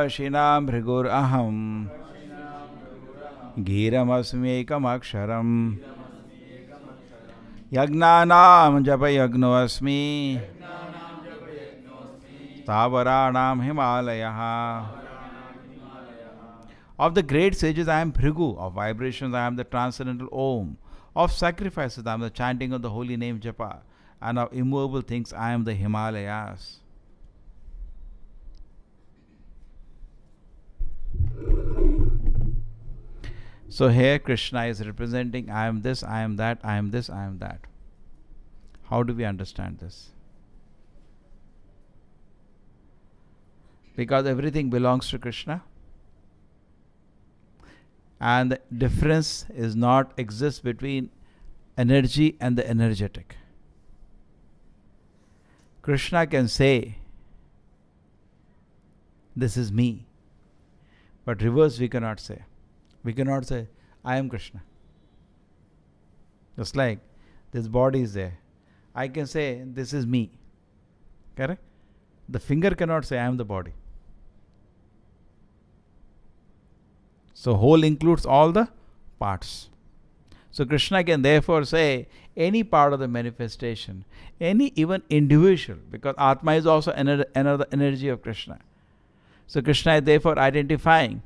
Mahashinam Bhrigur Aham Giramasmekamaksharam Yagnanam Japa Yagnoasmi Tavaranam Himalayaha. Of the great sages I am Bhrigu, of vibrations I am the transcendental Om, of sacrifices I am the chanting of the holy name Japa, and of immovable things I am the Himalayas. So here Krishna is representing I am this, I am that, I am this, I am that. How do we understand this? Because everything belongs to Krishna, and the difference is not exists between energy and the energetic. Krishna can say, this is me, but reverse we cannot say. We cannot say, I am Krishna. Just like this body is there. I can say, this is me. Correct? The finger cannot say, I am the body. So whole includes all the parts. So Krishna can therefore say any part of the manifestation, any even individual, because Atma is also another energy of Krishna. So Krishna is therefore identifying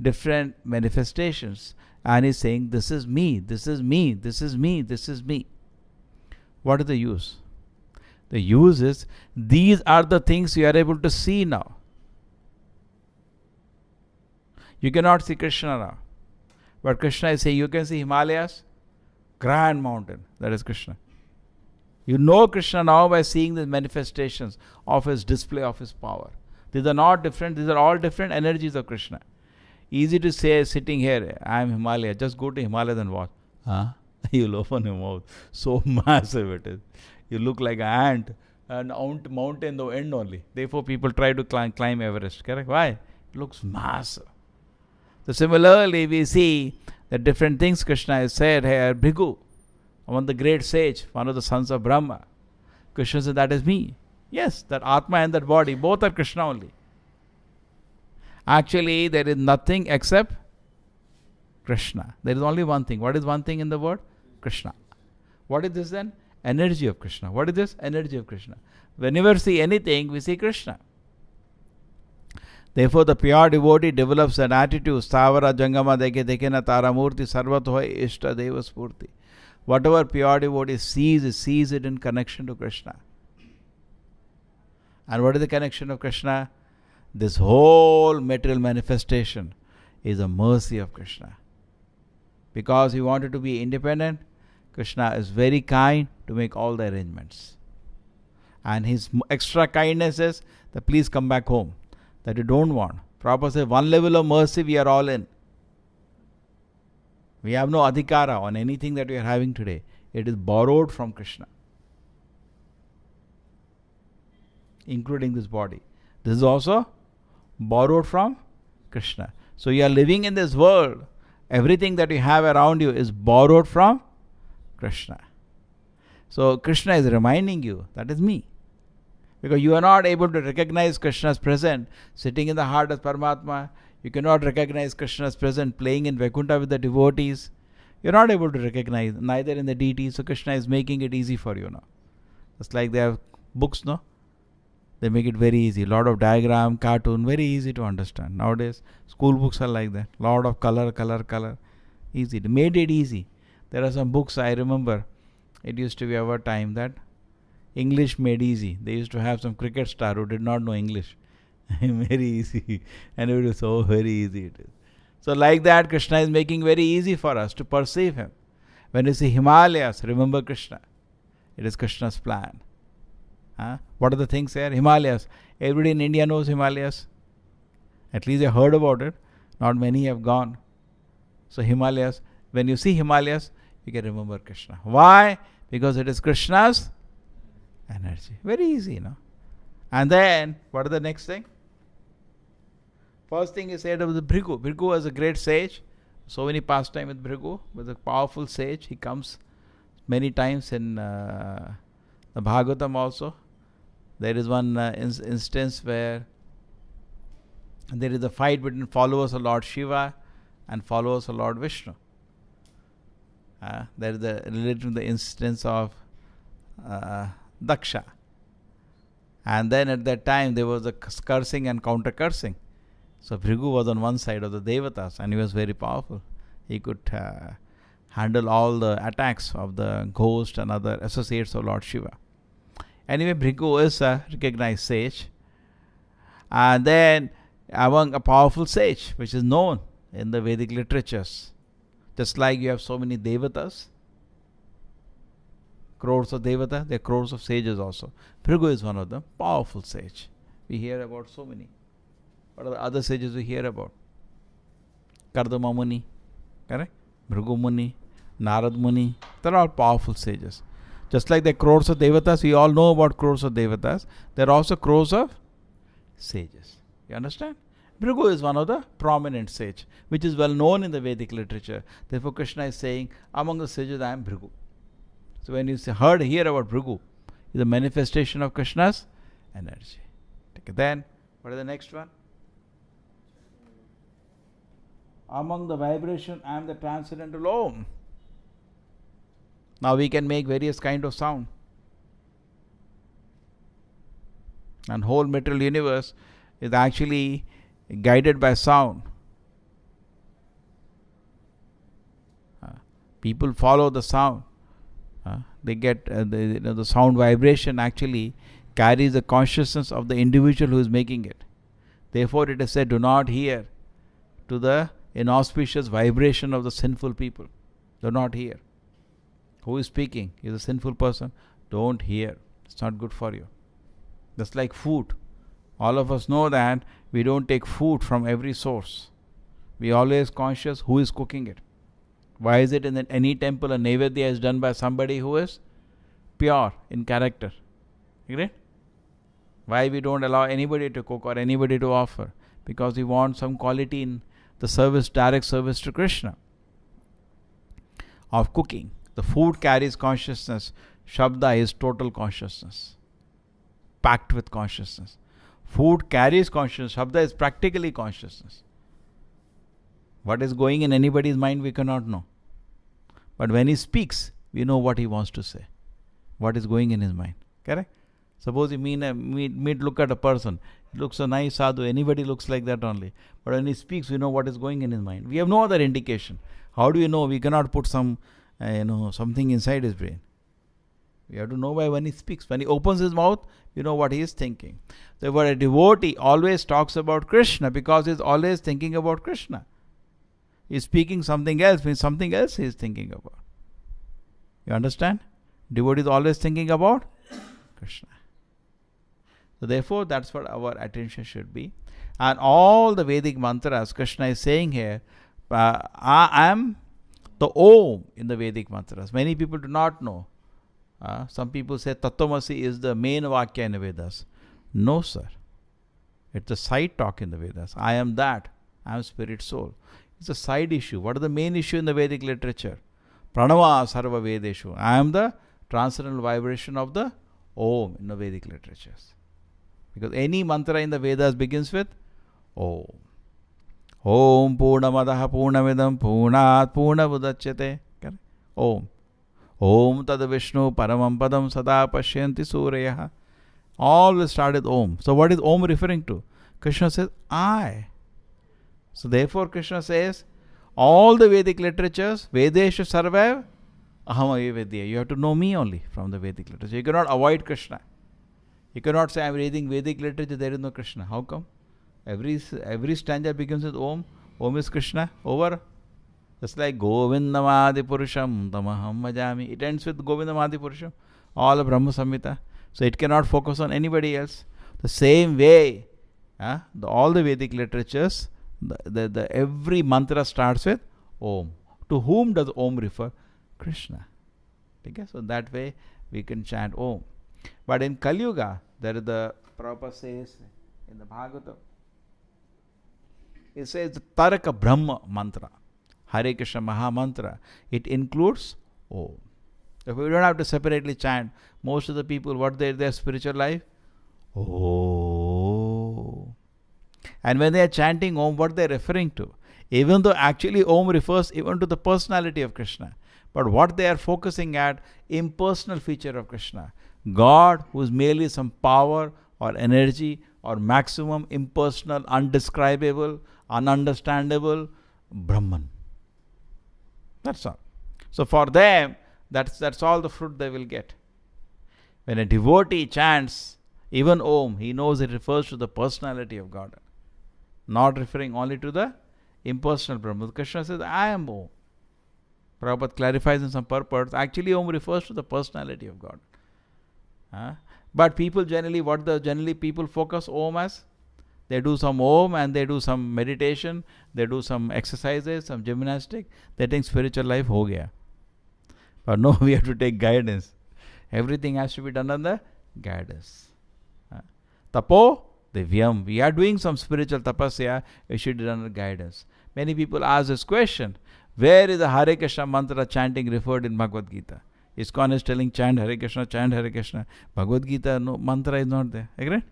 different manifestations and is saying, this is me, this is me, this is me, this is me. What is the use? The use is, these are the things you are able to see now. You cannot see Krishna now. But Krishna is saying, you can see Himalayas, grand mountain, that is Krishna. You know Krishna now by seeing the manifestations of his display of his power. These are not different, these are all different energies of Krishna. Easy to say sitting here, I am Himalaya. Just go to Himalaya and watch. Huh? You'll open your mouth. So massive it is. You look like an ant and mountain the end only. Therefore people try to climb Everest. Correct? Why? It looks massive. So similarly we see that different things Krishna has said here. Bhrigu, one of the great sage, one of the sons of Brahma. Krishna said, that is me. Yes, that Atma and that body, both are Krishna only. Actually, there is nothing except Krishna. There is only one thing. What is one thing in the word? Krishna. What is this then? Energy of Krishna. What is this? Energy of Krishna. Whenever we see anything, we see Krishna. Therefore, the pure devotee develops an attitude. Stavara jangama deke dekena taramurti sarvatoha ishta deva spurti. Whatever pure devotee sees it in connection to Krishna. And what is the connection of Krishna? This whole material manifestation is a mercy of Krishna. Because he wanted to be independent, Krishna is very kind to make all the arrangements. And his extra kindness is that please come back home. That you don't want. Prabhupada says, one level of mercy we are all in. We have no adhikara on anything that we are having today. It is borrowed from Krishna. Including this body. This is also borrowed from Krishna. So you are living in this world. Everything that you have around you is borrowed from Krishna. So Krishna is reminding you, that is me. Because you are not able to recognize Krishna's presence sitting in the heart of Paramatma. You cannot recognize Krishna's presence playing in Vaikuntha with the devotees. You are not able to recognize neither in the deities. So Krishna is making it easy for you now. Just like they have books, no? They make it very easy. Lot of diagram, cartoon, very easy to understand. Nowadays, school books are like that. Lot of color. Easy. They made it easy. There are some books I remember. It used to be our time that English made easy. They used to have some cricket star who did not know English. Very easy. And it was so very easy it is. So like that, Krishna is making very easy for us to perceive Him. When you see Himalayas, remember Krishna. It is Krishna's plan. What are the things here? Himalayas. Everybody in India knows Himalayas. At least they heard about it. Not many have gone. So Himalayas, when you see Himalayas, you can remember Krishna. Why? Because it is Krishna's energy. Very easy, And then, what is the next thing? First thing is said of the Bhrigu. Bhrigu was a great sage. So many pastime with Bhrigu. Was a powerful sage. He comes many times in the Bhagavatam also. There is one instance where there is a fight between followers of Lord Shiva and followers of Lord Vishnu. There is related to the instance of Daksha. And then at that time there was a cursing and counter cursing. So Bhrigu was on one side of the Devatas and he was very powerful. He could handle all the attacks of the ghost and other associates of Lord Shiva. Anyway, Bhrigu is a recognized sage. And then among a powerful sage, which is known in the Vedic literatures. Just like you have so many Devatas, crores of Devatas, there are crores of sages also. Bhrigu is one of them, powerful sage. We hear about so many. What are the other sages we hear about? Kardama Muni, correct? Bhrigu Muni, Narad Muni, they're all powerful sages. Just like there are crores of Devatas, we all know about crores of Devatas, there are also crores of sages. You understand? Bhrigu is one of the prominent sage, which is well known in the Vedic literature. Therefore, Krishna is saying, among the sages, I am Bhrigu. So when you hear about Bhrigu, it's a manifestation of Krishna's energy. Okay, then, what is the next one? Among the vibration, I am the transcendental Om. Now we can make various kind of sound. And whole material universe is actually guided by sound. People follow the sound. They get the sound vibration actually carries the consciousness of the individual who is making it. Therefore, it is said, do not hear to the inauspicious vibration of the sinful people. Do not hear. Who is speaking? Is a sinful person. Don't hear. It's not good for you. Just like food. All of us know that we don't take food from every source. We are always conscious who is cooking it. Why is it in any temple a Naivedya is done by somebody who is pure in character? Agree? Why we don't allow anybody to cook or anybody to offer? Because we want some quality in the service, direct service to Krishna of cooking. The food carries consciousness. Shabda is total consciousness, packed with consciousness. Food carries consciousness. Shabda is practically consciousness. What is going in anybody's mind, we cannot know. But when he speaks, we know what he wants to say. What is going in his mind. Correct? Suppose you look at a person. He looks a nice sadhu. Anybody looks like that only. But when he speaks, we know what is going in his mind. We have no other indication. How do we know? We cannot put some, something inside his brain. We have to know by when he speaks. When he opens his mouth, we know what he is thinking. Therefore, a devotee always talks about Krishna because he is always thinking about Krishna. He is speaking something else, means something else he is thinking about. You understand? Devotee is always thinking about Krishna. So therefore, that's what our attention should be. And all the Vedic mantras, Krishna is saying here, I am the Om in the Vedic mantras. Many people do not know. Some people say Tattvamasi is the main Vakya in the Vedas. No, sir. It's a side talk in the Vedas. I am that. I am spirit soul. It's a side issue. What is the main issue in the Vedic literature? Pranava sarva vedeshu. I am the transcendental vibration of the Om in the Vedic literatures. Because any mantra in the Vedas begins with Om. Om Purnamadaha Purnamidam Purnat Purnamudachyate. Om. Om Tad Vishnu Paramam Padam Sada Pashyanti Suryaha. All will start with Om. So what is Om referring to? Krishna says, I. So therefore Krishna says, all the Vedic literatures, Vedesha Sarvav, Aham Vedya. You have to know me only from the Vedic literature. You cannot avoid Krishna. You cannot say, I am reading Vedic literature, there is no Krishna. How come? Every stanza begins with Om. Om is Krishna. Over. Just like Govindamadi Purusham Tamaham Majami. It ends with Govindamadi Purusham. All of Brahma Samhita. So it cannot focus on anybody else. The same way, all the Vedic literatures, the every mantra starts with Om. To whom does Om refer? Krishna. Okay? So that way we can chant Om. But in Kali Yuga, there is the Prabhupada says in the Bhagavatam, it says the Taraka Brahma mantra, Hare Krishna Maha Mantra. It includes Om. If we don't have to separately chant, most of the people, what their spiritual life? Oh. And when they are chanting Om, what they are referring to? Even though actually Om refers even to the personality of Krishna. But what they are focusing at, impersonal feature of Krishna. God, who is merely some power or energy or maximum impersonal, undescribable, ununderstandable Brahman. That's all. So for them, that's all the fruit they will get. When a devotee chants even Om, he knows it refers to the personality of God, not referring only to the impersonal Brahman. Krishna says, I am Om. Prabhupada clarifies in some purport, actually Om refers to the personality of God. But people generally, people focus Om as, they do some Om and they do some meditation, they do some exercises, some gymnastic, they think spiritual life ho gaya. But no, we have to take guidance. Everything has to be done under guidance. Tapo Divyam. We are doing some spiritual tapasya, it should be done under guidance. Many people ask this question, where is the Hare Krishna mantra chanting referred in Bhagavad Gita? ISKCON is telling chant Hare Krishna, chant Hare Krishna. Bhagavad Gita, no mantra is not there. Agreed?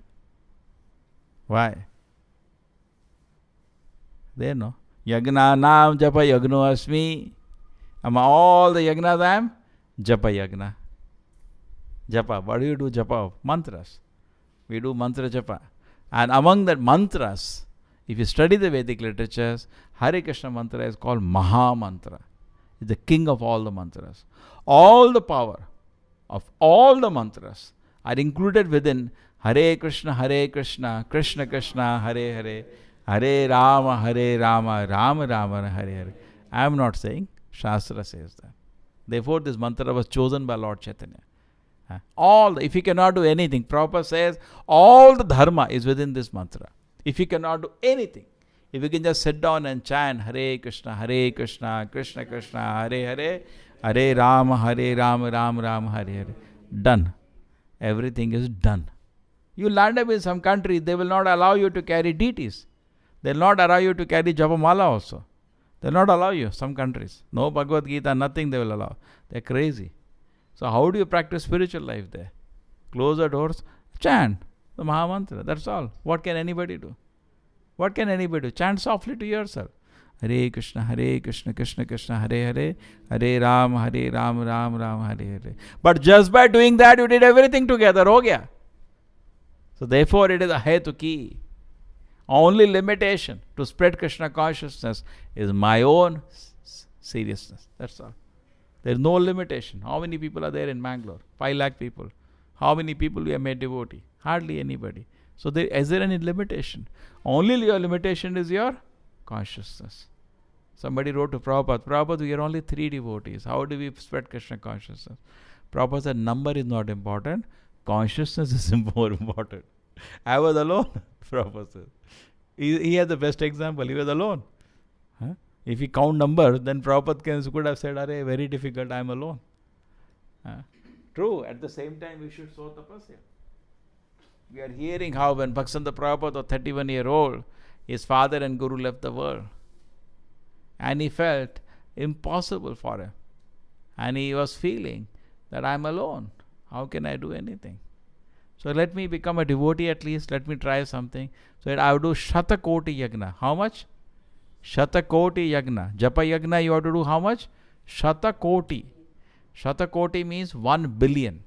Why? There no. Yajna nam japa yagno asmi. Among all the yagnas I am japa yagna. Japa. What do you do japa of? Mantras. We do mantra japa. And among the mantras, if you study the Vedic literatures, Hare Krishna mantra is called Maha Mantra. It's the king of all the mantras. All the power of all the mantras are included within Hare Krishna, Krishna Krishna, Hare Hare, Hare Rama, Rama Rama, Hare Hare. I am not saying, Shastra says that. Therefore, this mantra was chosen by Lord Chaitanya. If you cannot do anything, Prabhupada says, all the dharma is within this mantra. If you cannot do anything, if you can just sit down and chant Hare Krishna, Krishna Krishna, Hare Hare, Hare Rama, Rama Rama, Hare Hare. Done. Everything is done. You land up in some country, they will not allow you to carry deities. They will not allow you to carry Japamala also. They will not allow you, some countries. No Bhagavad Gita, nothing they will allow. They are crazy. So how do you practice spiritual life there? Close the doors, chant the Maha Mantra. That's all. What can anybody do? What can anybody do? Chant softly to yourself. Hare Krishna, Krishna Krishna, Hare Hare, Hare Rama, Rama Rama, Hare Hare. But just by doing that, you did everything together. Ho gaya. So therefore, it is a hetuki. Only limitation to spread Krishna consciousness is my own seriousness. That's all. There is no limitation. How many people are there in Bangalore? 5 lakh people. How many people we have made devotee? Hardly anybody. So is there any limitation? Only your limitation is your consciousness. Somebody wrote to Prabhupada, we are only 3 devotees. How do we spread Krishna consciousness? Prabhupada said, number is not important. Consciousness is more important. I was alone, Prabhupada said. He had the best example. He was alone. If he count numbers, then Prabhupada could have said, Arey, very difficult, I am alone. True, at the same time, we should sow tapasya. We are hearing how when Bhaktisiddhanta Prabhupada was 31-year-old, his father and guru left the world. And he felt impossible for him. And he was feeling that I am alone. How can I do anything? So let me become a devotee at least. Let me try something. So I would do Shatakoti Yajna. How much? Shatakoti Yajna. Japa Yajna you have to do how much? Shatakoti. Shatakoti means 1 billion.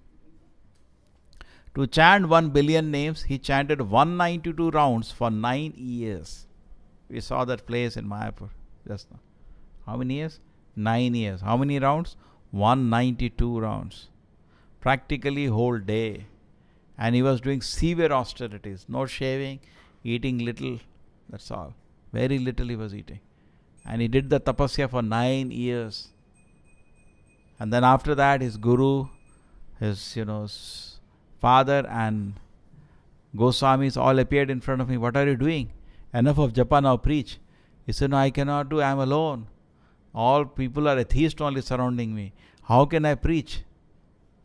To chant 1 billion names, he chanted 192 rounds for 9 years. We saw that place in Mayapur just now. How many years? 9 years. How many rounds? 192 rounds. Practically whole day. And he was doing severe austerities. No shaving, eating little. That's all. Very little he was eating. And he did the tapasya for 9 years. And then after that, his guru, his father and Goswamis all appeared in front of me. What are you doing? Enough of japa, now preach. He said, no, I cannot do. I am alone. All people are atheists only surrounding me. How can I preach?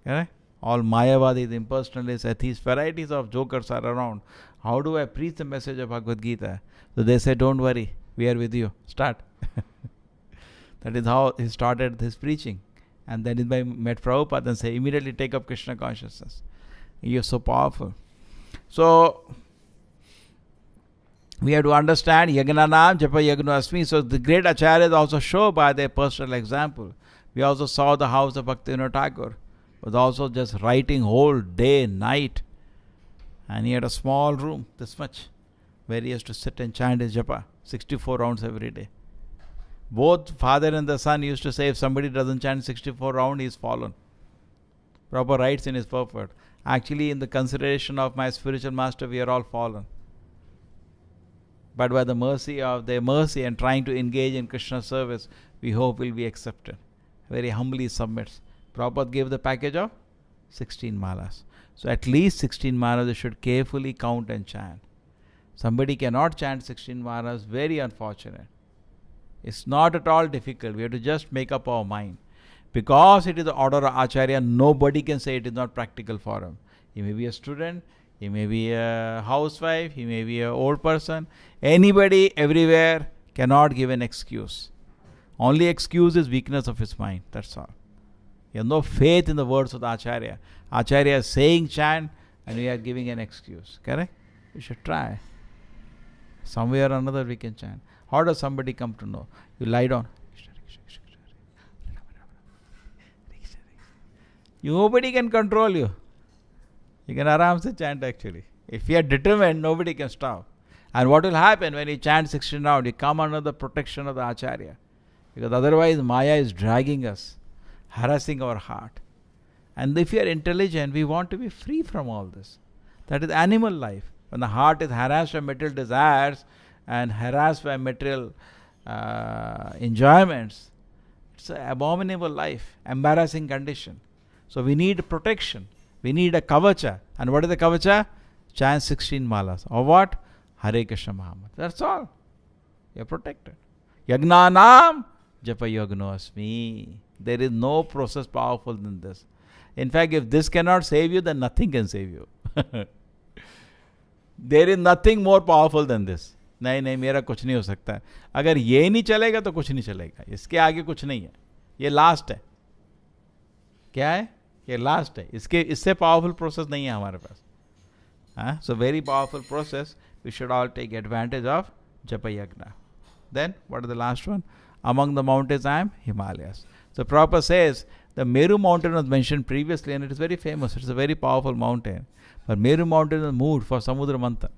Okay? All Mayavadis, impersonalists, atheists, varieties of jokers are around. How do I preach the message of Bhagavad Gita? So they said, don't worry, we are with you. Start. That is how he started his preaching. And then he met Prabhupada and said, immediately take up Krishna consciousness. You are so powerful. So, we have to understand Yajna Nam Japa Yajna Asmi. So the great acharyas also show by their personal example. We also saw the house of Bhaktivinoda Thakur was also just writing whole day, night. And he had a small room, this much, where he has to sit and chant his japa, 64 rounds every day. Both father and the son used to say, if somebody doesn't chant 64 rounds, he is fallen. Prabhupada writes in his purport, actually in the consideration of my spiritual master, we are all fallen. But by the mercy of their mercy and trying to engage in Krishna service, we hope will be accepted. Very humbly submits. Prabhupada gave the package of 16 malas. So at least 16 malas they should carefully count and chant. Somebody cannot chant 16 malas, very unfortunate. It's not at all difficult. We have to just make up our mind. Because it is the order of Acharya, nobody can say it is not practical for him. He may be a student, he may be a housewife, he may be an old person. Anybody, everywhere, cannot give an excuse. Only excuse is weakness of his mind. That's all. You have no faith in the words of the Acharya. Acharya is saying chant and we are giving an excuse. Correct? We should try. Somewhere or another we can chant. How does somebody come to know? You lie down. Nobody can control you. You can aram se chant actually. If you are determined, nobody can stop. And what will happen when you chant 16 rounds? You come under the protection of the Acharya. Because otherwise Maya is dragging us, harassing our heart. And if you are intelligent, we want to be free from all this. That is animal life. When the heart is harassed by material desires and harassed by material enjoyments, it's an abominable life, embarrassing condition. So we need protection. We need a kavacha. And what is the kavacha? Chant 16 malas. Or what? Hare Krishna Mahamad. That's all. You are protected. Yajna Nam Japa Yajna Asmi. There is no process powerful than this. In fact, if this cannot save you, then nothing can save you. There is nothing more powerful than this. नहीं मेरा कुछ नहीं हो सकता है. अगर ये नहीं चलेगा तो कुछ नहीं चलेगा. इसके आगे कुछ नहीं है. ये लास्ट है. क्या है? ये लास्ट है. इससे पावरफुल प्रोसेस नहीं है हमारे पास. So very powerful process. We should all take advantage of Japa Yajna. Then, what is the last one? Among the mountains I am Himalayas. So Prabhupada says, the Meru mountain was mentioned previously and it is very famous. It's a very powerful mountain. But Meru mountain is moved for Samudra Manthan.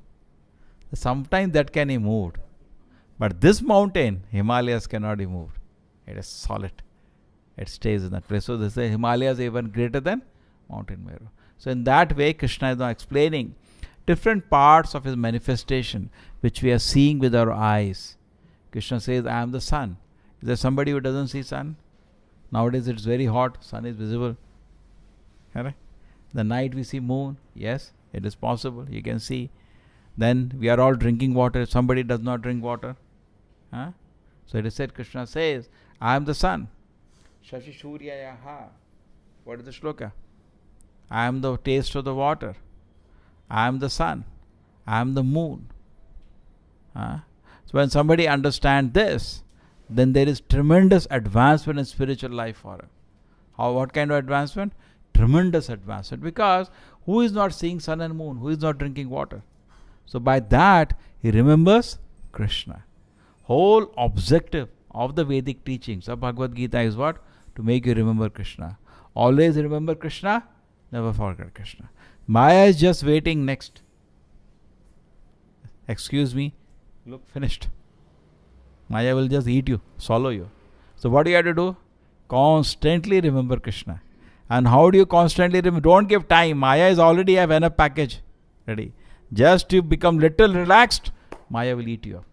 Sometimes that can be moved. But this mountain, Himalayas cannot be moved. It is solid. It stays in that place. So this is Himalayas even greater than Mountain Meru. So in that way, Krishna is now explaining different parts of his manifestation which we are seeing with our eyes. Krishna says, I am the sun. Is there somebody who doesn't see sun? Nowadays it's very hot. Sun is visible. Correct? The night we see moon. Yes, it is possible. You can see. Then we are all drinking water. Somebody does not drink water. So it is said, Krishna says, I am the sun. Shashi Shurya Yaha. What is the shloka? I am the taste of the water. I am the sun. I am the moon. So when somebody understands this, then there is tremendous advancement in spiritual life for him. What kind of advancement? Tremendous advancement. Because who is not seeing sun and moon? Who is not drinking water? So by that, he remembers Krishna. Whole objective of the Vedic teachings of Bhagavad Gita is what? To make you remember Krishna. Always remember Krishna, Never forget Krishna. Maya is just waiting next. Excuse me, look, finished. Maya will just eat you, swallow you. So what do you have to do? Constantly remember Krishna. And how do you constantly remember? Don't give time. Maya is already have enough package ready. Just to become little relaxed, Maya will eat you up.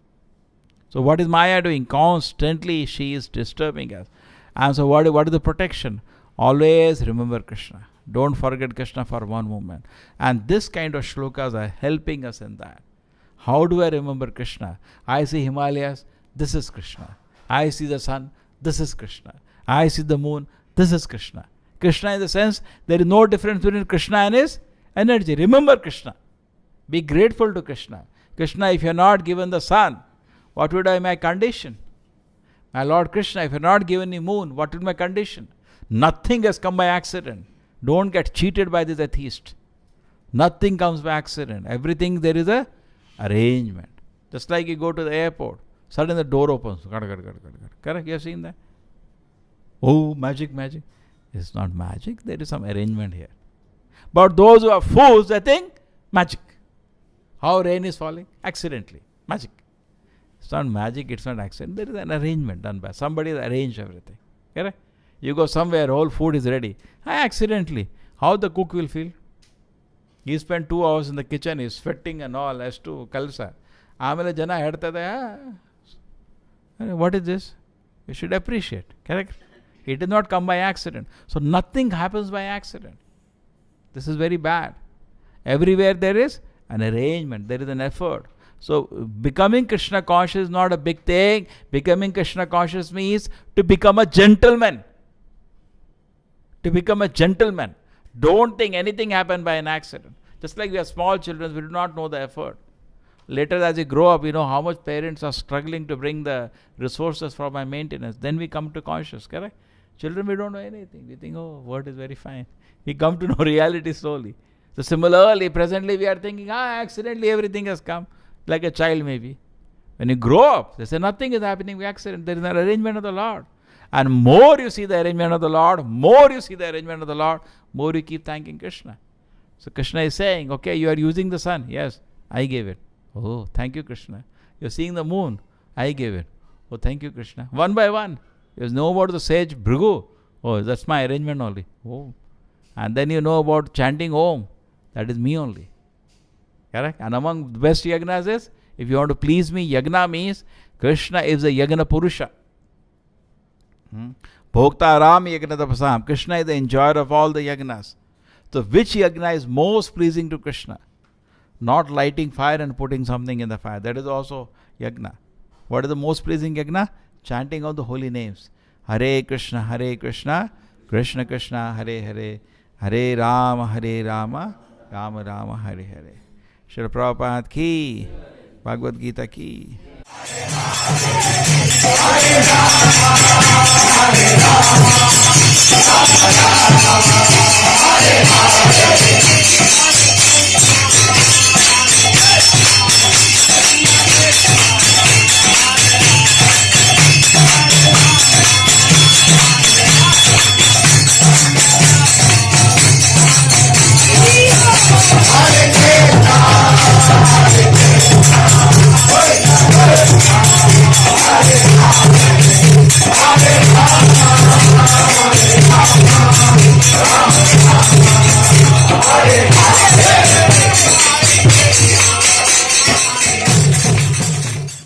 So what is Maya doing? Constantly she is disturbing us. And so what is the protection? Always remember Krishna. Don't forget Krishna for one moment. And this kind of shlokas are helping us in that. How do I remember Krishna? I see Himalayas, this is Krishna. I see the sun, this is Krishna. I see the moon, this is Krishna. Krishna in the sense, there is no difference between Krishna and his energy. Remember Krishna. Be grateful to Krishna. Krishna, if you are not given the sun, what would be my condition? My Lord Krishna, if you are not given the moon, what would be my condition? Nothing has come by accident. Don't get cheated by this atheist. Nothing comes by accident. Everything there is a arrangement. Just like you go to the airport, suddenly the door opens. Correct? You have seen that? Oh, magic. It's not magic. There is some arrangement here. But those who are fools, they think magic. How rain is falling? Accidentally. Magic. It's not magic, it's not accident. There is an arrangement done by somebody has arranged everything. Correct? You go somewhere, all food is ready. Accidentally. How the cook will feel? He spent 2 hours in the kitchen, he's sweating and all, as to kalsa. Amele jana hedtade, what is this? You should appreciate. Correct? It did not come by accident. So nothing happens by accident. This is very bad. Everywhere there is an arrangement, there is an effort. So becoming Krishna conscious is not a big thing. Becoming Krishna conscious means to become a gentleman. To become a gentleman. Don't think anything happened by an accident. Just like we are small children, we do not know the effort. Later as we grow up, we know how much parents are struggling to bring the resources for my maintenance. Then we come to conscious, correct? Children, we don't know anything. We think, oh, word is very fine. We come to know reality slowly. So similarly, presently we are thinking, accidentally everything has come. Like a child maybe. When you grow up, they say nothing is happening by accident. There is an arrangement of the Lord. And more you see the arrangement of the Lord, more you keep thanking Krishna. So Krishna is saying, okay, you are using the sun. Yes, I gave it. Oh, thank you, Krishna. You're seeing the moon. I gave it. Oh, thank you, Krishna. One by one. You know about the sage Bhrigu. Oh, that's my arrangement only. Oh. And then you know about chanting Om. That is me only. Correct? And among the best yajnas is, if you want to please me, yajna means Krishna is a yajna purusha. Bhokta Ram yajna tapasam. Krishna is the enjoyer of all the yajnas. So which yajna is most pleasing to Krishna? Not lighting fire and putting something in the fire. That is also yajna. What is the most pleasing yajna? Chanting of the holy names. Hare Krishna, Krishna Krishna, Hare Hare, Hare Rama, Rama Rama, Hare Hare. Srila Prabhupada ki, Bhagavad Gita ki. Hare